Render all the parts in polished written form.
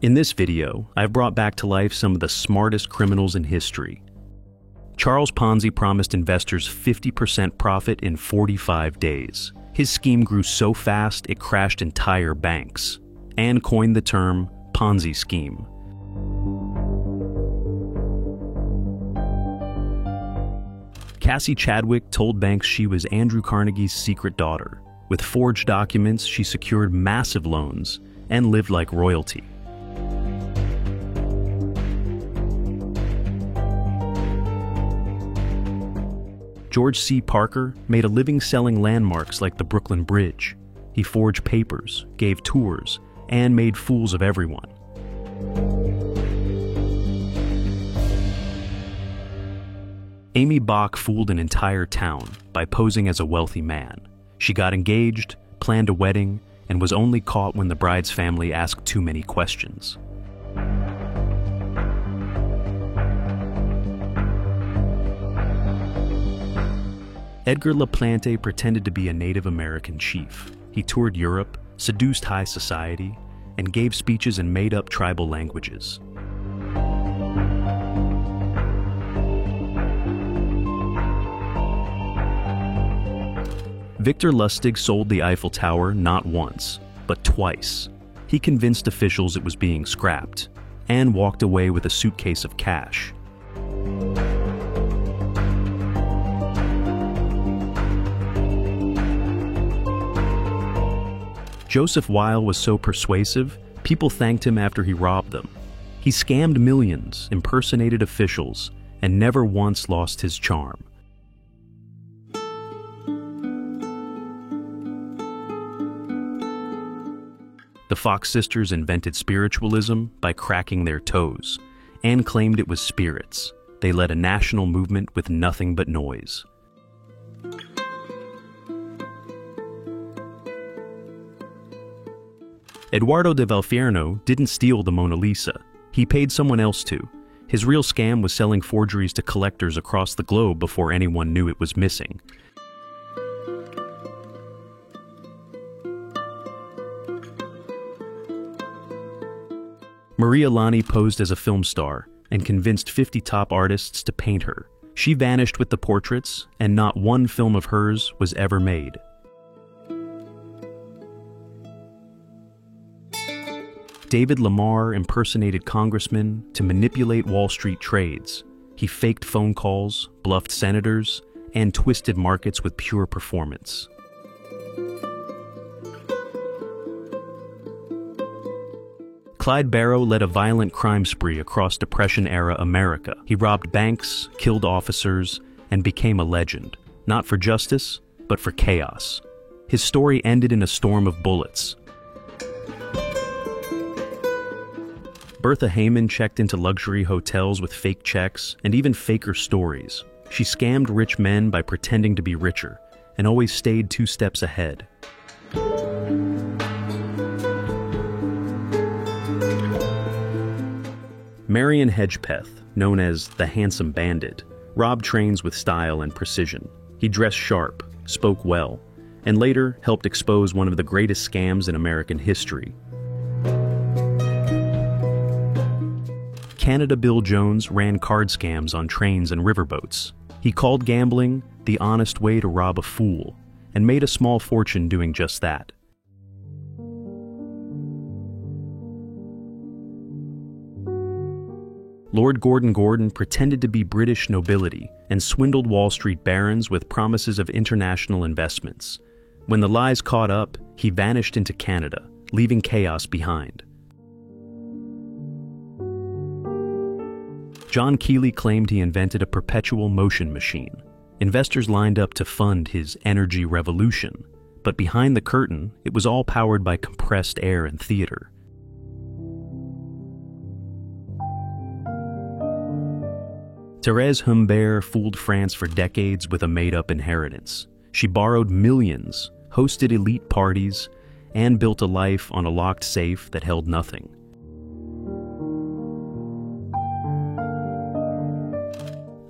In this video, I've brought back to life some of the smartest criminals in history. Charles Ponzi promised investors 50% profit in 45 days. His scheme grew so fast it crashed entire banks, and coined the term Ponzi scheme. Cassie Chadwick told banks she was Andrew Carnegie's secret daughter. With forged documents, she secured massive loans and lived like royalty. George C. Parker made a living selling landmarks like the Brooklyn Bridge. He forged papers, gave tours, and made fools of everyone. Amy Bach fooled an entire town by posing as a wealthy man. She got engaged, planned a wedding, and was only caught when the bride's family asked too many questions. Edgar LaPlante pretended to be a Native American chief. He toured Europe, seduced high society, and gave speeches in made-up tribal languages. Victor Lustig sold the Eiffel Tower not once, but twice. He convinced officials it was being scrapped, and walked away with a suitcase of cash. Joseph Weil was so persuasive, people thanked him after he robbed them. He scammed millions, impersonated officials, and never once lost his charm. The Fox sisters invented spiritualism by cracking their toes, and claimed it was spirits. They led a national movement with nothing but noise. Eduardo de Valfierno didn't steal the Mona Lisa. He paid someone else to. His real scam was selling forgeries to collectors across the globe before anyone knew it was missing. Maria Lani posed as a film star and convinced 50 top artists to paint her. She vanished with the portraits, and not one film of hers was ever made. David Lamar impersonated congressmen to manipulate Wall Street trades. He faked phone calls, bluffed senators, and twisted markets with pure performance. Clyde Barrow led a violent crime spree across Depression-era America. He robbed banks, killed officers, and became a legend, not for justice, but for chaos. His story ended in a storm of bullets. Bertha Hayman checked into luxury hotels with fake checks and even faker stories. She scammed rich men by pretending to be richer and always stayed 2 steps ahead. Marion Hedgepeth, known as the Handsome Bandit, robbed trains with style and precision. He dressed sharp, spoke well, and later helped expose one of the greatest scams in American history. Canada Bill Jones ran card scams on trains and riverboats. He called gambling the honest way to rob a fool, and made a small fortune doing just that. Lord Gordon Gordon pretended to be British nobility and swindled Wall Street barons with promises of international investments. When the lies caught up, he vanished into Canada, leaving chaos behind. John Keeley claimed he invented a perpetual motion machine. Investors lined up to fund his energy revolution, but behind the curtain, it was all powered by compressed air and theater. Thérèse Humbert fooled France for decades with a made-up inheritance. She borrowed millions, hosted elite parties, and built a life on a locked safe that held nothing.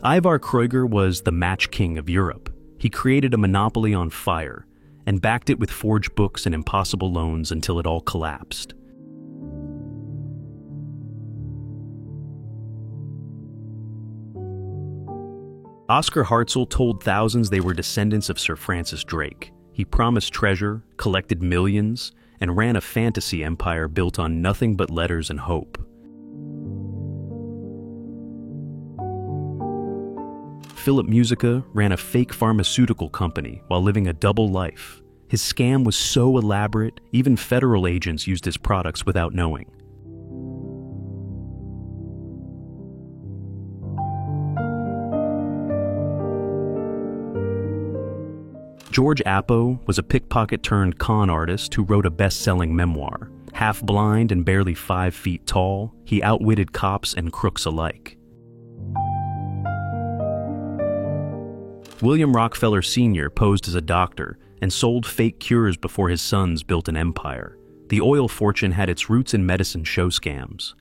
Ivar Kreuger was the match king of Europe. He created a monopoly on fire and backed it with forged books and impossible loans until it all collapsed. Oscar Hartzell told thousands they were descendants of Sir Francis Drake. He promised treasure, collected millions, and ran a fantasy empire built on nothing but letters and hope. Philip Musica ran a fake pharmaceutical company while living a double life. His scam was so elaborate, even federal agents used his products without knowing. George Appo was a pickpocket-turned-con artist who wrote a best-selling memoir. Half-blind and barely 5 feet tall, he outwitted cops and crooks alike. William Rockefeller Sr. posed as a doctor and sold fake cures before his sons built an empire. The oil fortune had its roots in medicine show scams.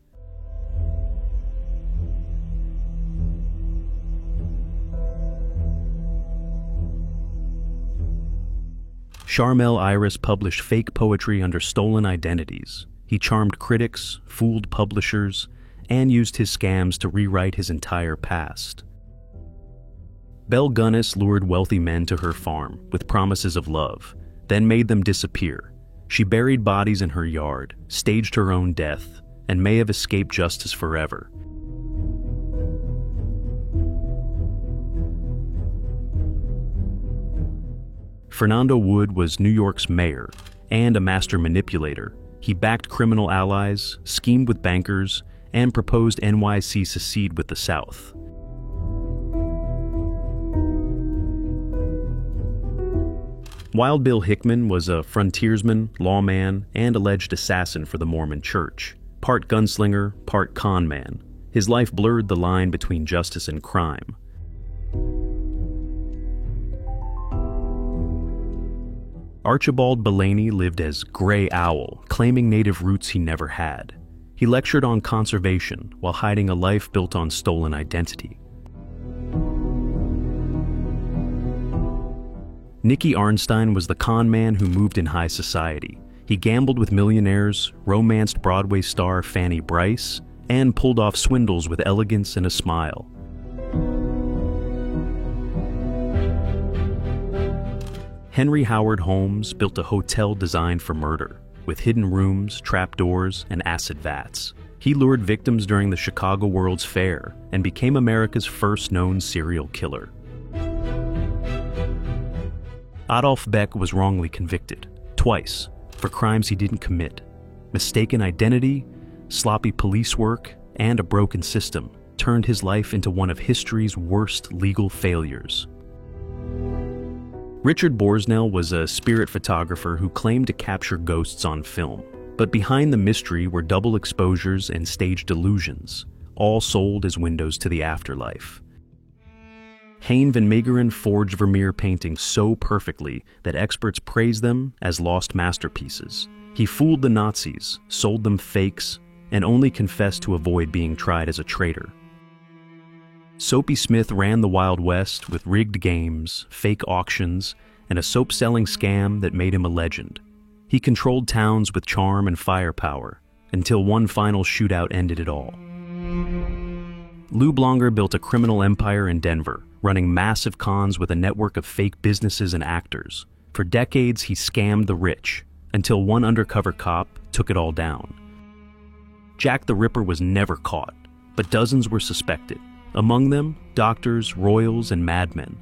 Charmel Iris published fake poetry under stolen identities. He charmed critics, fooled publishers, and used his scams to rewrite his entire past. Belle Gunness lured wealthy men to her farm with promises of love, then made them disappear. She buried bodies in her yard, staged her own death, and may have escaped justice forever. Fernando Wood was New York's mayor and a master manipulator. He backed criminal allies, schemed with bankers, and proposed NYC secede with the South. Wild Bill Hickman was a frontiersman, lawman, and alleged assassin for the Mormon Church. Part gunslinger, part con man. His life blurred the line between justice and crime. Archibald Bellany lived as Gray Owl, claiming native roots he never had. He lectured on conservation while hiding a life built on stolen identity. Nicky Arnstein was the con man who moved in high society. He gambled with millionaires, romanced Broadway star Fanny Brice, and pulled off swindles with elegance and a smile. Henry Howard Holmes built a hotel designed for murder, with hidden rooms, trapdoors, and acid vats. He lured victims during the Chicago World's Fair and became America's first known serial killer. Adolf Beck was wrongly convicted, twice, for crimes he didn't commit. Mistaken identity, sloppy police work, and a broken system turned his life into one of history's worst legal failures. Richard Borsnell was a spirit photographer who claimed to capture ghosts on film. But behind the mystery were double exposures and staged illusions, all sold as windows to the afterlife. Hein van Meegeren forged Vermeer paintings so perfectly that experts praised them as lost masterpieces. He fooled the Nazis, sold them fakes, and only confessed to avoid being tried as a traitor. Soapy Smith ran the Wild West with rigged games, fake auctions, and a soap-selling scam that made him a legend. He controlled towns with charm and firepower, until one final shootout ended it all. Lou Blonger built a criminal empire in Denver, running massive cons with a network of fake businesses and actors. For decades, he scammed the rich, until one undercover cop took it all down. Jack the Ripper was never caught, but dozens were suspected. Among them, doctors, royals, and madmen.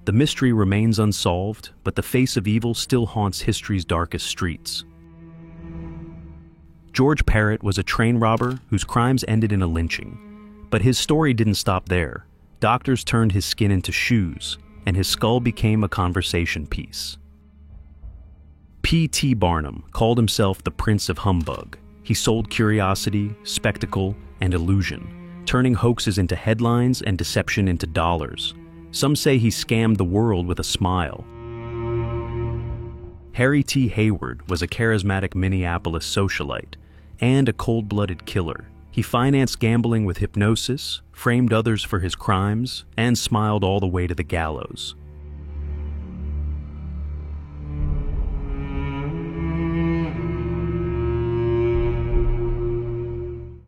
The mystery remains unsolved, but the face of evil still haunts history's darkest streets. George Parrott was a train robber whose crimes ended in a lynching. But his story didn't stop there. Doctors turned his skin into shoes, and his skull became a conversation piece. P.T. Barnum called himself the Prince of Humbug. He sold curiosity, spectacle, and illusion, turning hoaxes into headlines and deception into dollars. Some say he scammed the world with a smile. Harry T. Hayward was a charismatic Minneapolis socialite and a cold-blooded killer. He financed gambling with hypnosis, framed others for his crimes, and smiled all the way to the gallows.